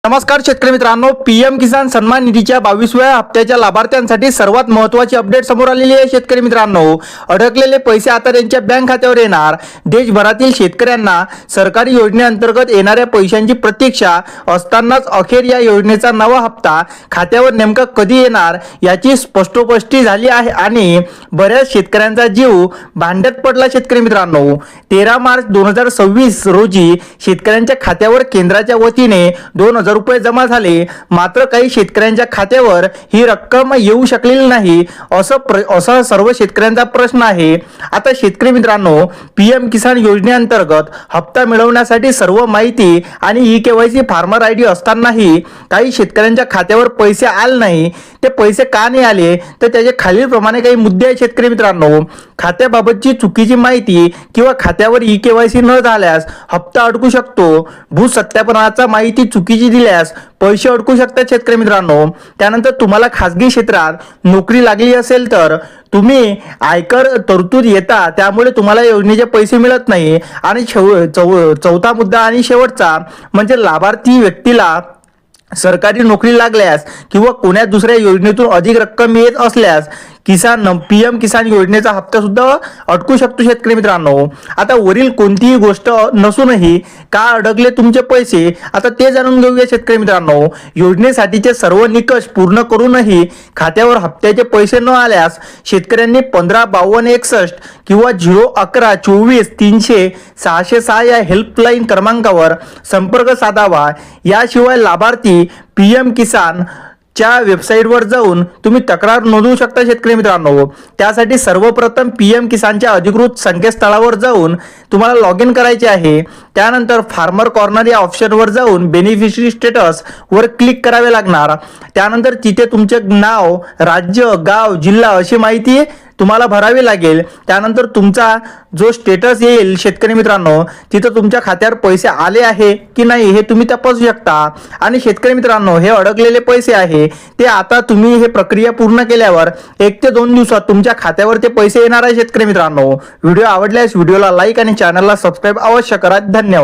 नमस्कार शेतकरी मित्रांनो, पीएम किसान सन्मान निधीच्या 22व्या हप्त्याच्या लाभार्थ्यांसाठी सर्वात महत्त्वाची अपडेट समोर आलेली आहे। शेतकरी मित्रांनो, अडकलेले पैसे आता त्यांच्या बँक खात्यावर येणार। देशभरातील शेतकऱ्यांना सरकारी योजनेअंतर्गत येणाऱ्या पैशांची प्रतीक्षा असतानाच अखेर या योजनेचा नवा हप्ता खात्यावर नेमका कधी येणार याची स्पष्टोपष्टी झाली आहे आणि बऱ्याच शेतकऱ्यांचा जीव भांड्यात पडला। शेतकरी मित्रांनो, 13 मार्च 2026 रोजी शेतकऱ्यांच्या खात्यावर केंद्राच्या वतीने 2000 रुपये जमा झाले, मात्र काही शेतकऱ्यांच्या खात्यावर ही रक्कम येऊ शकलेली नाही असा सर्व शेतकऱ्यांचा प्रश्न आहे। आता शेतकरी मित्रांनो, पीएम किसान योजनेअंतर्गत हप्ता मिळवण्यासाठी सर्व माहिती आणि ई-केवायसी फार्मर आयडी असतानाही काही शेतकऱ्यांच्या खात्यावर पैसे आले नाही। ते पैसे का नाही आले तर त्याचे खालीलप्रमाणे काही मुद्दे आहेत। शेतकरी मित्रांनो, खात्याबाबतची चुकीची माहिती किंवा खात्यावर ई-केवायसी न झाल्यास हप्ता अडकू शकतो। भूसत्यापनाचा माहिती चुकीची दिल्यास पैसे अडकू शकतात। शेतकरी मित्रांनो, त्यानंतर तुम्हाला खासगी क्षेत्रात नोकरी लागली असेल तर तुम्ही आयकर तरतूद येता, त्यामुळे तुम्हाला योजनेचे पैसे मिळत नाही। आणि चौथा मुद्दा आणि शेवटचा म्हणजे लाभार्थी व्यक्तीला सरकारी नोकरी लागल्यास किंवा कोणत्या दुसऱ्या योजनेतून अधिक रक्कम येत असल्यास पीएम किसान योजनेचा हप्ता सुद्धा अडकू शकतो। शेतकरी मित्रांनो, आता वरील कोणतीही गोष्ट नसूनही का अडकले तुमचे पैसे, आता ते जाणून घेऊया। शेतकरी मित्रांनो, योजनेसाठीचे सर्व निकष पूर्ण करूनही खात्यावर हप्त्याचे पैसे न आल्यास शेतकऱ्यांनी 155261 किंवा 01124300606 या हेल्पलाईन क्रमांकावर संपर्क साधावा। याशिवाय लाभार्थी पीएम किसान च्या वेबसाईटवर जाऊन तुम्ही तक्रार नोंदवू शकता। शेतकरी मित्रांनो, त्यासाठी सर्वप्रथम पीएम किसानच्या अधिकृत संकेतस्थळावर जाऊन तुम्हाला लॉग इन करायचे आहे। त्यानंतर फार्मर कॉर्नर या ऑप्शनवर जाऊन बेनिफिशरी स्टेटस वर क्लिक करावे लागणार। त्यानंतर तिथे तुमचे नाव, राज्य, गाव, जिल्हा अशी माहिती तुम्हाला भरावी लागेल। त्यानंतर तुमचा जो स्टेटस येईल शेतकरी मित्रांनो, तिथे तुमच्या खात्यावर पैसे आले आहे की नाही हे तुम्ही तपासू शकता। आणि शेतकरी मित्रांनो, हे अडकलेले पैसे आहे ते आता तुम्ही हे प्रक्रिया पूर्ण केल्यावर 1 ते 2 दिवसात तुमच्या खात्यावर ते पैसे येणार आहे। शेतकरी मित्रांनो, व्हिडिओ आवडल्यास व्हिडिओला लाईक आणि चॅनलला सबस्क्राईब अवश्य करा। धन्यवाद।